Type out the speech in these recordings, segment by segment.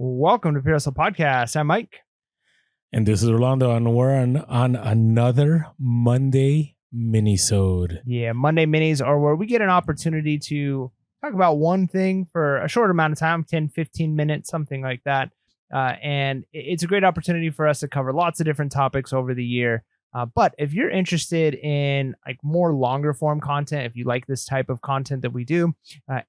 Welcome to PHP Podcast. I'm Mike. And this is Orlando, and we're on another Monday mini-sode. Yeah, Monday minis are where we get an opportunity to talk about one thing for a short amount of time, 10, 15 minutes, something like that. And it's a great opportunity for us to cover lots of different topics over the year. But if you're interested in like more longer form content, if you like this type of content that we do,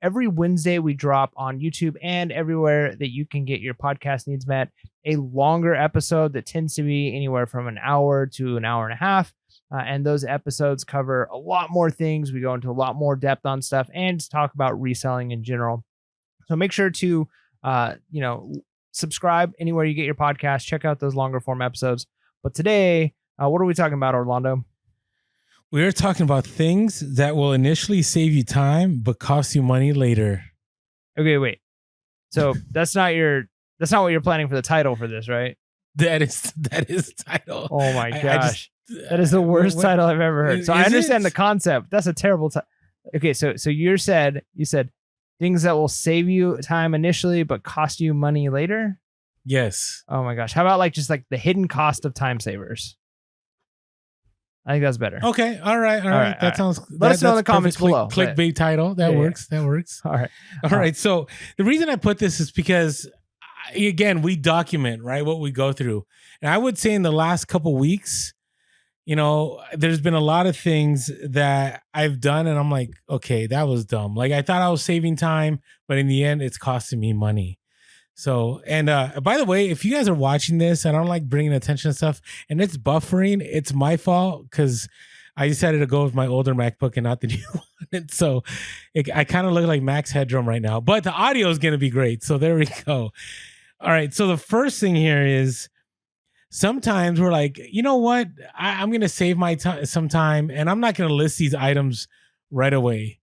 every Wednesday we drop on YouTube and everywhere that you can get your podcast needs met, a longer episode that tends to be anywhere from an hour to an hour and a half. And those episodes cover a lot more things. We go into a lot more depth on stuff and just talk about reselling in general. So make sure to, subscribe anywhere you get your podcast. Check out those longer form episodes. But today, what are we talking about, Orlando? We're talking about things that will initially save you time, but cost you money later. Okay, wait. So that's not what you're planning for the title for this, right? That is the title. Oh my gosh. That is the worst title I've ever heard. So I understand the concept. That's a terrible title. Okay, so you said things that will save you time initially, but cost you money later? Yes. Oh my gosh. How about just the hidden cost of time savers? I think that's better. Okay. All right. That sounds. Let us know in the comments below. Clickbait title. That works. That works. All right. All right. So the reason I put this is because, again, we document, right, what we go through. And I would say in the last couple weeks, there's been a lot of things that I've done and I'm like, okay, that was dumb. Like I thought I was saving time, but in the end, it's costing me money. So, and by the way, if you guys are watching this, I don't like bringing attention to stuff and it's buffering, it's my fault because I decided to go with my older MacBook and not the new one. And so I kind of look like Max Headroom right now, but the audio is going to be great. So there we go. All right. So the first thing here is sometimes we're like, you know what? I'm going to save my time some time and I'm not going to list these items right away.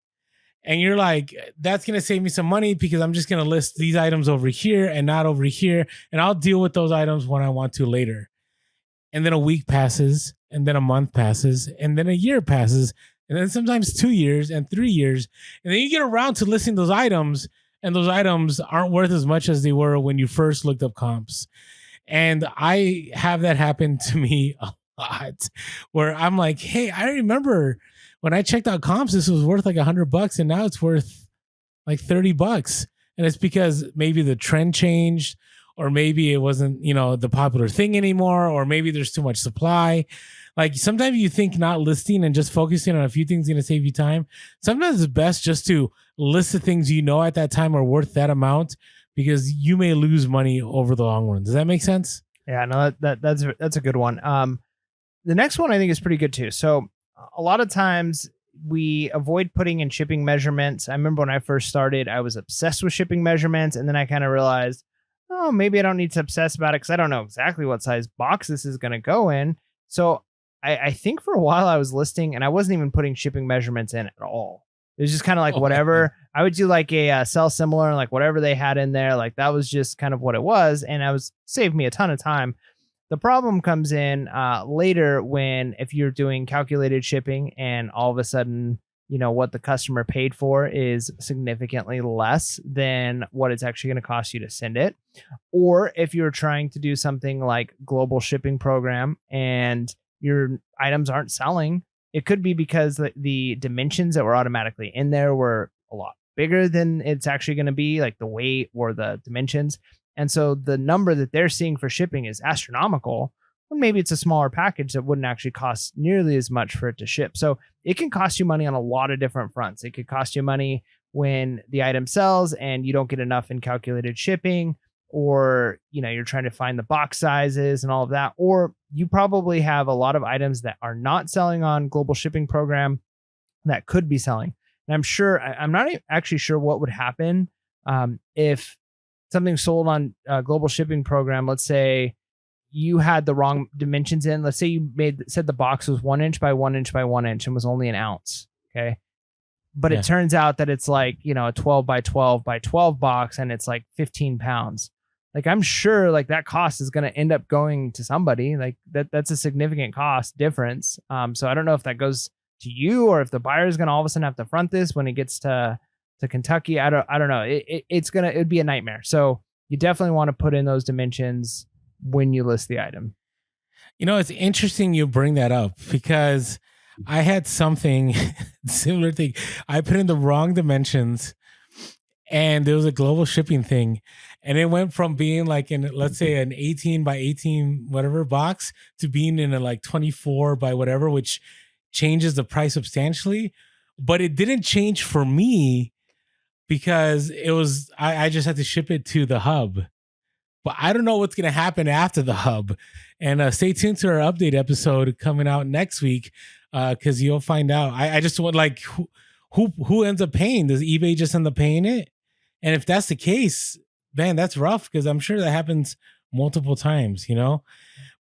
And you're like, that's going to save me some money because I'm just going to list these items over here and not over here. And I'll deal with those items when I want to later. And then a week passes and then a month passes and then a year passes and then sometimes 2 years and 3 years. And then you get around to listing those items and those items aren't worth as much as they were when you first looked up comps. And I have that happen to me a lot where I'm like, hey, I remember when I checked out comps, this was worth like $100 and now it's worth like $30. And it's because maybe the trend changed or maybe it wasn't, the popular thing anymore, or maybe there's too much supply. Like sometimes you think not listing and just focusing on a few things is going to save you time. Sometimes it's best just to list the things at that time are worth that amount because you may lose money over the long run. Does that make sense? Yeah, no, that's a good one. The next one I think is pretty good too. So a lot of times we avoid putting in shipping measurements. I remember when I first started, I was obsessed with shipping measurements. And then I kind of realized, oh, maybe I don't need to obsess about it because I don't know exactly what size box this is going to go in. So I think for a while I was listing and I wasn't even putting shipping measurements in at all. It was just kind of like whatever. I would do like a sell similar and like whatever they had in there. Like that was just kind of what it was. And saved me a ton of time. The problem comes in later if you're doing calculated shipping and all of a sudden, what the customer paid for is significantly less than what it's actually going to cost you to send it. Or if you're trying to do something like global shipping program and your items aren't selling, it could be because the dimensions that were automatically in there were a lot bigger than it's actually going to be, like the weight or the dimensions. And so the number that they're seeing for shipping is astronomical. When maybe it's a smaller package that wouldn't actually cost nearly as much for it to ship. So it can cost you money on a lot of different fronts. It could cost you money when the item sells and you don't get enough in calculated shipping, or you're trying to find the box sizes and all of that, or you probably have a lot of items that are not selling on global shipping program that could be selling. And I'm not actually sure what would happen if something sold on a global shipping program. Let's say you had the wrong dimensions in. Let's say you said the box was 1 inch by 1 inch by 1 inch and was only an ounce. Okay. But it turns out that it's like, a 12 by 12 by 12 box and it's like 15 pounds. Like I'm sure like that cost is going to end up going to somebody. Like that's a significant cost difference. So I don't know if that goes to you or if the buyer is going to all of a sudden have to front this when it gets to Kentucky. I don't know. It'd be a nightmare. So you definitely want to put in those dimensions when you list the item. It's interesting you bring that up because I had something similar thing. I put in the wrong dimensions and there was a global shipping thing. And it went from being like in, let's say, an 18 by 18 whatever box to being in a like 24 by whatever, which changes the price substantially. But it didn't change for me because I just had to ship it to the hub. But I don't know what's going to happen after the hub. And stay tuned to our update episode coming out next week because you'll find out. I just want like who ends up paying? Does eBay just end up paying it? And if that's the case, man, that's rough because I'm sure that happens multiple times,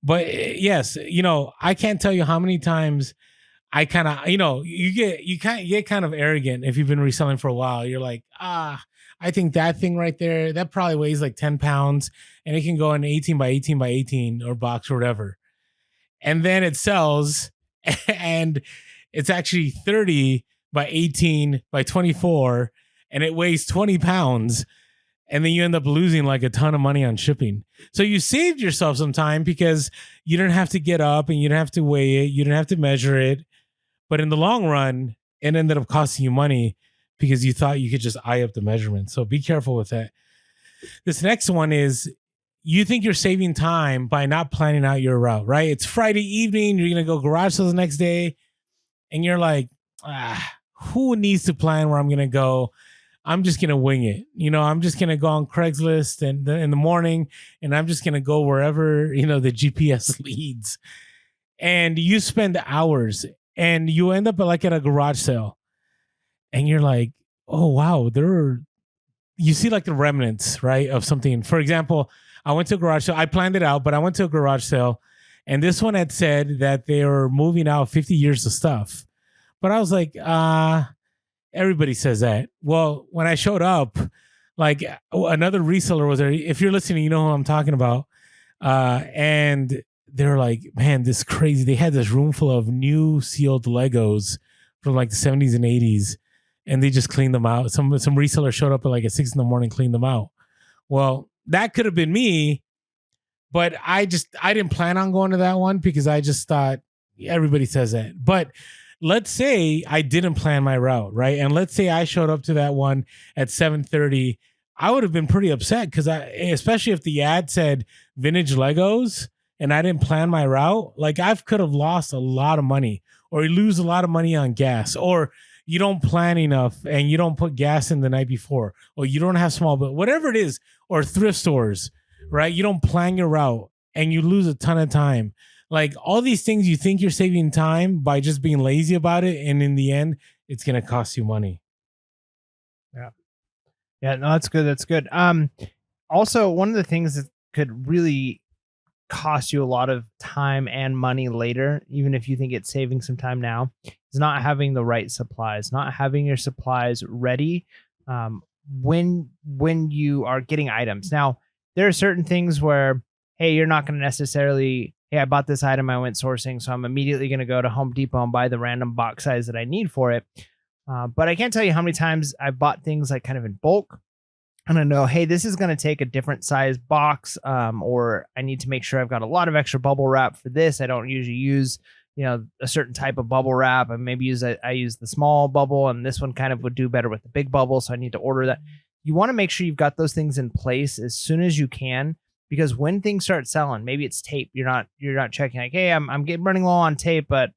But yes, I can't tell you how many times I kind of, you get kind of arrogant if you've been reselling for a while. You're like, I think that thing right there, that probably weighs like 10 pounds and it can go in 18 by 18 by 18 or box or whatever. And then it sells and it's actually 30 by 18 by 24 and it weighs 20 pounds. And then you end up losing like a ton of money on shipping. So you saved yourself some time because you didn't have to get up and you didn't have to weigh it. You didn't have to measure it. But in the long run, it ended up costing you money because you thought you could just eye up the measurement. So be careful with that. This next one is you think you're saving time by not planning out your route, right? It's Friday evening. You're going to go garage sales the next day. And you're like, who needs to plan where I'm going to go? I'm just going to wing it. I'm just going to go on Craigslist and in the morning and I'm just going to go wherever, the GPS leads. And you spend hours and you end up like at a garage sale. And you're like, oh, wow, you see like the remnants, right, of something. For example, I went to a garage sale. I planned it out, but I went to a garage sale. And this one had said that they were moving out 50 years of stuff. But I was like, everybody says that. Well, when I showed up, like another reseller was there. If you're listening, you know who I'm talking about. And they were like, man, this is crazy. They had this room full of new sealed Legos from like the 70s and 80s. And they just cleaned them out. Some reseller showed up at like at 6 a.m, cleaned them out. Well, that could have been me, but I didn't plan on going to that one because I just thought everybody says that. But let's say I didn't plan my route, right? And let's say I showed up to that one at 7:30. I would have been pretty upset because especially if the ad said vintage Legos and I didn't plan my route, like I could have lost a lot of money or you lose a lot of money on gas or you don't plan enough and you don't put gas in the night before, or you don't have small, but whatever it is, or thrift stores, right? You don't plan your route and you lose a ton of time. Like all these things, you think you're saving time by just being lazy about it. And in the end, it's going to cost you money. Yeah. Yeah, no, that's good. That's good. Also, one of the things that could really cost you a lot of time and money later, even if you think it's saving some time now, is not having the right supplies, not having your supplies ready when you are getting items. Now, there are certain things where, hey, you're not going to necessarily, hey, I bought this item, I went sourcing, so I'm immediately going to go to Home Depot and buy the random box size that I need for it. But I can't tell you how many times I've bought things like kind of in bulk. And I know, hey, this is going to take a different size box, or I need to make sure I've got a lot of extra bubble wrap for this. I don't usually use, a certain type of bubble wrap. I maybe I use the small bubble, and this one kind of would do better with the big bubble. So I need to order that. You want to make sure you've got those things in place as soon as you can, because when things start selling, maybe it's tape. You're not checking like, hey, I'm getting running low on tape, but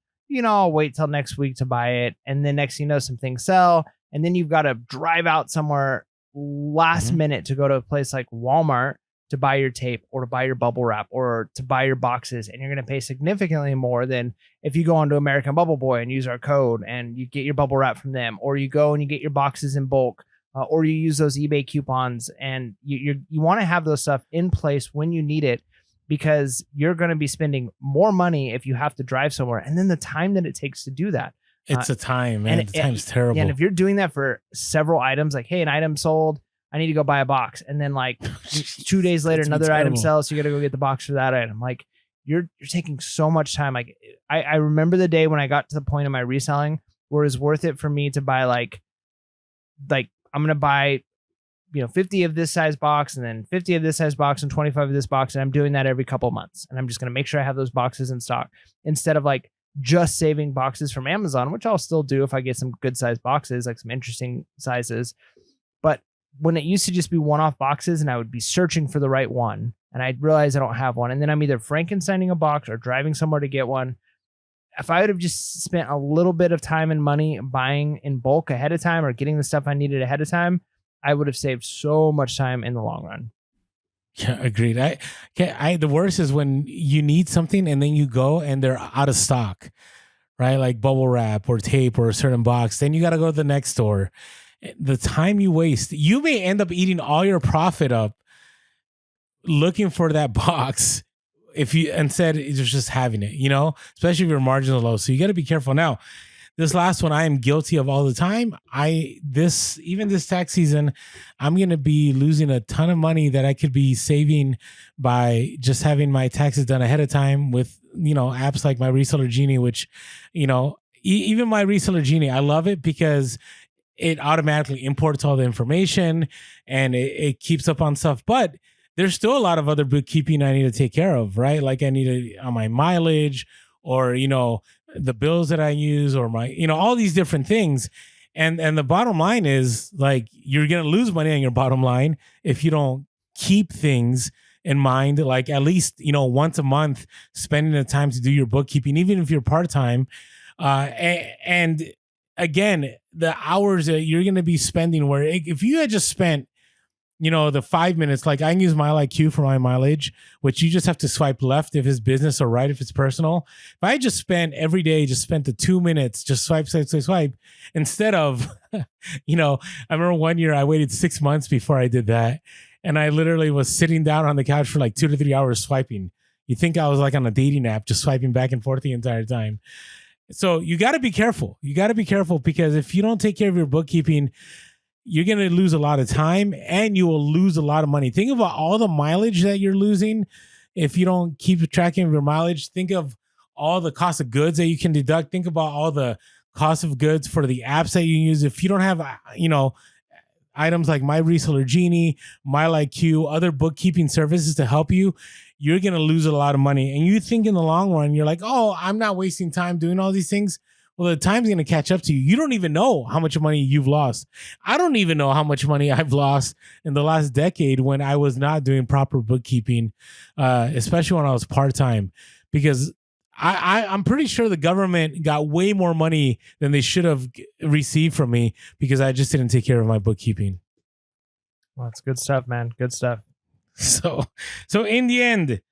I'll wait till next week to buy it. And then next thing you know, some things sell, and then you've got to drive out somewhere last minute to go to a place like Walmart to buy your tape or to buy your bubble wrap or to buy your boxes, and you're going to pay significantly more than if you go onto American Bubble Boy and use our code and you get your bubble wrap from them, or you go and you get your boxes in bulk, or you use those eBay coupons. And you want to have those stuff in place when you need it, because you're going to be spending more money if you have to drive somewhere, and then the time that it takes to do that. It's a time, man. The time's terrible. Yeah, and if you're doing that for several items, like, hey, an item sold, I need to go buy a box. And then like 2 days later, another item sells, so you got to go get the box for that item. Like you're taking so much time. Like I remember the day when I got to the point of my reselling where it was worth it for me to buy like I'm going to buy 50 of this size box and then 50 of this size box and 25 of this box. And I'm doing that every couple months. And I'm just going to make sure I have those boxes in stock instead of like just saving boxes from Amazon, which I'll still do if I get some good size boxes, like some interesting sizes. But when it used to just be one-off boxes and I would be searching for the right one and I'd realize I don't have one. And then I'm either Frankensteining a box or driving somewhere to get one. If I would have just spent a little bit of time and money buying in bulk ahead of time or getting the stuff I needed ahead of time, I would have saved so much time in the long run. Yeah, agreed. The worst is when you need something and then you go and they're out of stock, right? Like bubble wrap or tape or a certain box. Then you got to go to the next store. The time you waste, you may end up eating all your profit up looking for that box if you instead it's just having it, especially if your margins are low. So you got to be careful. Now, this last one I am guilty of all the time. Even this tax season, I'm going to be losing a ton of money that I could be saving by just having my taxes done ahead of time with, apps like my Reseller Genie, which, even my Reseller Genie, I love it because it automatically imports all the information and it keeps up on stuff. But there's still a lot of other bookkeeping I need to take care of, right? Like I need to on my mileage or, the bills that I use or my, all these different things. And the bottom line is like, you're going to lose money on your bottom line if you don't keep things in mind, like at least, once a month, spending the time to do your bookkeeping, even if you're part-time. And again, the hours that you're going to be spending where if you had just spent, the 5 minutes, like I can use MileIQ for my mileage, which you just have to swipe left if it's business or right if it's personal. If I just spent every day, just spent the 2 minutes, just swipe, instead of, I remember one year I waited 6 months before I did that. And I literally was sitting down on the couch for like 2 to 3 hours swiping. You think I was like on a dating app, just swiping back and forth the entire time. So you got to be careful. You got to be careful because if you don't take care of your bookkeeping, you're going to lose a lot of time and you will lose a lot of money. Think about all the mileage that you're losing. If you don't keep tracking of your mileage, think of all the cost of goods that you can deduct. Think about all the cost of goods for the apps that you use. If you don't have, items like My Reseller Genie, MileIQ, other bookkeeping services to help you, you're going to lose a lot of money. And you think in the long run, you're like, oh, I'm not wasting time doing all these things. Well, the time's going to catch up to you. You don't even know how much money you've lost. I don't even know how much money I've lost in the last decade when I was not doing proper bookkeeping, especially when I was part-time, because I'm pretty sure the government got way more money than they should have received from me because I just didn't take care of my bookkeeping. Well, that's good stuff, man. Good stuff. So in the end,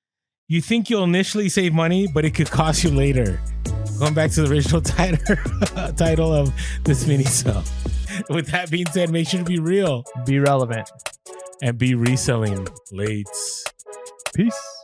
you think you'll initially save money, but it could cost you later. Going back to the original title of this mini-sell. With that being said, make sure to be real, be relevant, and be reselling late. Peace.